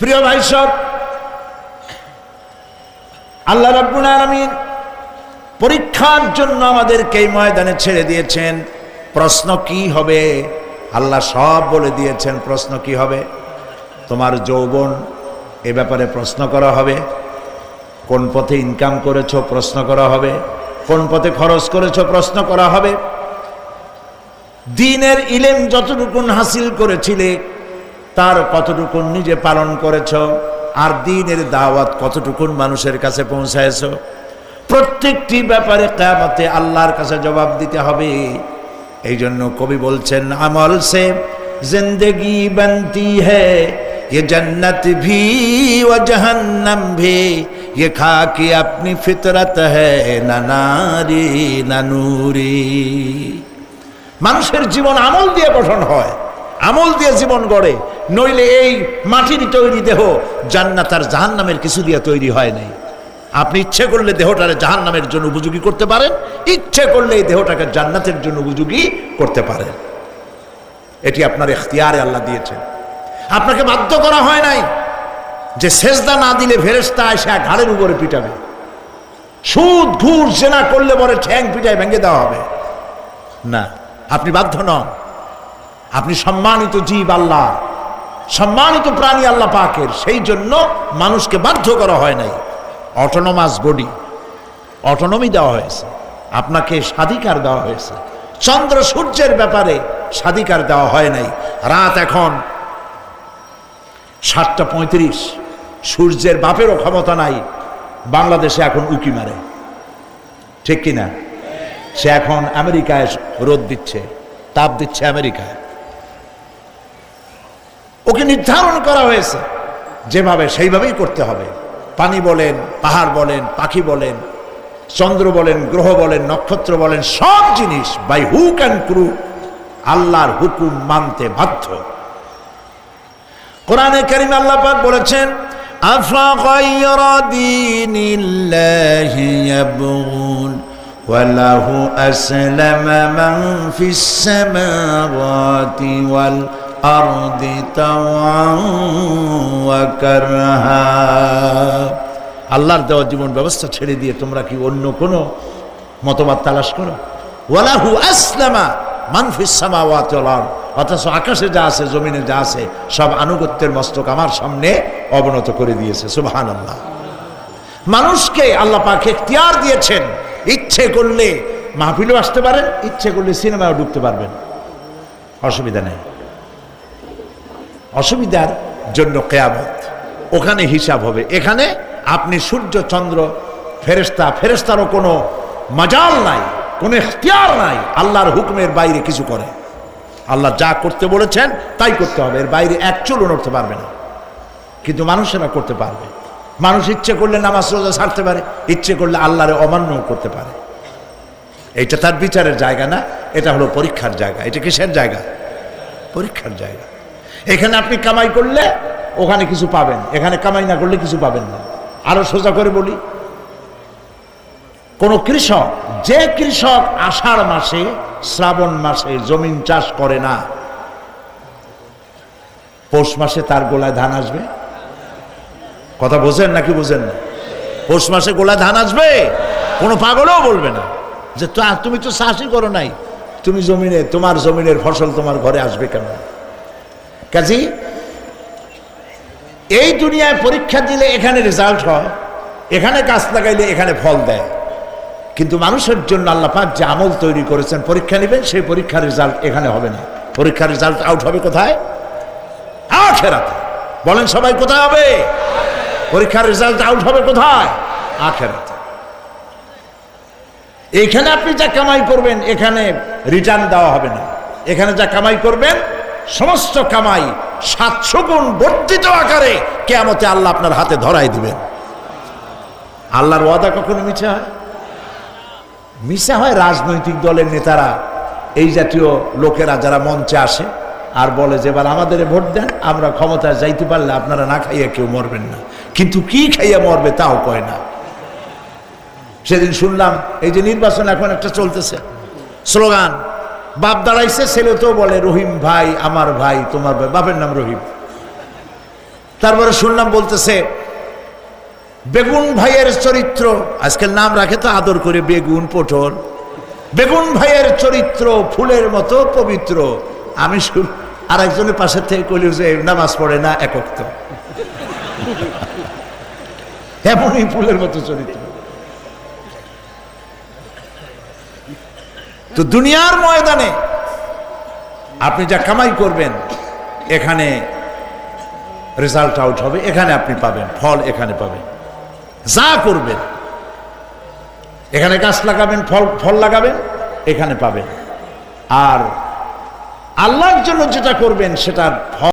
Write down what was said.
প্রিয় ভাই সব, আল্লাহ রাব্বুল আলামিন পরীক্ষার জন্য আমাদেরকে এই ময়দানে ছেড়ে দিয়েছেন। প্রশ্ন কি হবে আল্লাহ সব বলে দিয়েছেন। প্রশ্ন কি হবে? তোমার যৌবন, এ ব্যাপারে প্রশ্ন করা হবে। কোন পথে ইনকাম করেছো প্রশ্ন করা হবে। কোন পথে খরচ করেছো প্রশ্ন করা হবে। দ্বীনের ইলম যতটুকুন হাসিল করেছিলে তার কতটুকুন নিজে পালন করেছো, আর দ্বীনের দাওয়াত কতটুকুন মানুষের কাছে পৌঁছায়ছো। প্রত্যেকটি ব্যাপারে কিয়ামতে আল্লাহর কাছে জবাব দিতে হবে। এই জন্য কবি বলছেন, আমল সে জিন্দেগি बनती है ये जन्नत भी व जहन्नम भी ये खाकी अपनी फितरत है ना नारी ना नूरी। মানুষের জীবন আমল দিয়ে গঠন হয়, আমল দিয়ে জীবন গড়ে। নইলে এই মাটির তৈরি দেহ জান্নাত আর জাহান্নামের কিছু দিয়ে তৈরি হয় নাই। আপনি ইচ্ছে করলে দেহটাকে জাহান্নামের জন্য উপযোগী করতে পারেন, ইচ্ছে করলে এই দেহটাকে জান্নাতের জন্য উপযোগী করতে পারেন। এটি আপনার ইখতিয়ারে আল্লাহ দিয়েছেন, আপনাকে বাধ্য করা হয় নাই যে সেজদা না দিলে ফেরেশতা এসে ঘাড়ের উপরে পিটাবে, সুদ ঘুষ জেনা করলে পরে ঠ্যাং পিটায় ভেঙে দেওয়া হবে না। আপনি বাধ্য নন। আপনি সম্মানিত জীব আল্লাহ, সম্মানিত প্রাণী আল্লাহ পাকের, সেই জন্য মানুষকে বাধ্য করা হয় নাই। অটোনোমাস বডি, অটোনমি দেওয়া হয়েছে, আপনাকে স্বাধিকার দেওয়া হয়েছে। চন্দ্র সূর্যের ব্যাপারে স্বাধিকার দেওয়া হয় নাই। রাত এখন 7:35, সূর্যের বাপেরও ক্ষমতা নাই বাংলাদেশে এখন উকি মারে, ঠিক কিনা? সে এখন আমেরিকায় রোদ দিচ্ছে, তাপ দিচ্ছে আমেরিকায়। ওকে নির্ধারণ করা হয়েছে যেভাবে, সেইভাবেই করতে হবে। পানি বলেন, পাহাড় বলেন, পাখি বলেন, চন্দ্র বলেন, গ্রহ বলেন, নক্ষত্র বলেন, সব জিনিস বাই হুক অ্যান্ড ক্রুক আল্লাহর হুকুম মানতে বাধ্য। কোরআনে কারীমে আল্লাহ পাক বলেছেন, আফা গায়রা দীনিল্লাহি ইয়াবগুন ওয়া লাহু আসলামা মান ফিস সামাওয়াতি ওয়াল আরদি তাওআন ওয়া কারহা। আল্লাহর দেওয়া জীবন ব্যবস্থা ছেড়ে দিয়ে তোমরা কি অন্য কোনো মতবাদ তালাশ করো? ওয়ালাহু আসলামা মান ফিস সামাওয়াতি ওয়াল আরদ, অথচ আকাশে যা আছে জমিনে যা আছে সব আনুগত্যের মস্তক আমার সামনে অবনত করে দিয়েছে। সুবহানাল্লাহ। মানুষকে আল্লাহ পাক ইখতিয়ার দিয়েছেন। ইচ্ছে করলে মাহফিলও আসতে পারেন, ইচ্ছে করলে সিনেমাও ঢুকতে পারবেন, অসুবিধা নেই। অসুবিধার জন্য কিয়ামত, ওখানে হিসাব হবে। এখানে আপনি সূর্য চন্দ্র ফেরেশতা, ফেরেশতারও কোনো মাজাল নাই, কোনো ইখতিয়ার নাই আল্লাহর হুকুমের বাইরে কিছু করে। আল্লাহ যা করতে বলেছেন তাই করতে হবে, এর বাইরে এক চুলও নড়তে পারবে না। কিন্তু মানুষেরা করতে পারবে। মানুষ ইচ্ছে করলে নামাজ রোজা ছাড়তে পারে, ইচ্ছে করলে আল্লাহরে অমান্য করতে পারে। এটা তার বিচারের জায়গা না, এটা হলো পরীক্ষার জায়গা। এটা কিসের জায়গা? পরীক্ষার জায়গা। এখানে আপনি কামাই করলে ওখানে কিছু পাবেন, এখানে কামাই না করলে কিছু পাবেন না। আরো সোজা করে বলি, কোন কৃষক, যে কৃষক আষাঢ় মাসে শ্রাবণ মাসে জমিন চাষ করে না, পৌষ মাসে তার গোলায় ধান আসবে? কথা বোঝেন নাকি বোঝেন না? পৌষ মাসে গোলায় ধান আসবে? কোনো পাগলও বলবে না যে তুমি তো চাষই করো নাই, তুমি জমিনে, তোমার জমিনের ফসল তোমার ঘরে আসবে কেন? কাজী এই দুনিয়ায় পরীক্ষা দিলে এখানে রেজাল্ট হয়, এখানে গাছ লাগাইলে এখানে ফল দেয়। কিন্তু মানুষের জন্য আল্লাহ পাক যে আমল তৈরি করেছেন, পরীক্ষা নেবেন, সেই পরীক্ষার রেজাল্ট এখানে হবে না। পরীক্ষার রেজাল্ট আউট হবে কোথায়? আখিরাতে। বলেন সবাই, কোথায় হবে? পরীক্ষার রেজাল্ট আউট হবে কোথায়? আখিরাতে। এখানে আপনি যা কামাই করবেন এখানে রিটার্ন দেওয়া হবে না। এখানে যা কামাই করবেন সমস্ত কামাই 700 গুণ বর্ধিত আকারে কিয়ামতে আল্লাহ আপনার হাতে ধরাই দিবেন। আল্লাহর ওয়াদা কখনো মিথ্যা হয়? মিথ্যা হয় রাজনৈতিক দলের নেতারা, এই জাতীয় লোকেরা যারা মঞ্চে আসে আর বলে যে এবার আমাদের ভোট দেন, আমরা ক্ষমতায় যাইতে পারলে আপনারা না খাইয়া কেউ মরবেন না। কিন্তু কি খাইয়া মরবে তাও কয় না। সেদিন শুনলাম এই যে নির্বাচন এখন একটা চলতেছে, স্লোগান, বাপ দাঁড়াইছে, ছেলে তো বলে রহিম ভাই আমার ভাই, তোমার ভাই, বাপের নাম রহিম। তারপরে শুনলাম বলতেছে বেগুন ভাইয়ের চরিত্র, আজকাল নাম রাখে তো আদর করে বেগুন পটল, বেগুন ভাইয়ের চরিত্র ফুলের মতো পবিত্র। আমি আর একজনের পাশের থেকে কইল যে নামাজ পড়ে না একক, তো এমনই ফুলের মতো চরিত্র। তো দুনিয়ার ময়দানে আপনি যা কামাই করবেন এখানে রেজাল্ট আউট হবে, এখানে আপনি পাবেন ফল, এখানে পাবেন। যা করবেন এখানে গাছ লাগাবেন, ফল লাগাবেন, এখানে পাবেন। আর আল্লাহর জন্য যেটা করবেন সেটার ফল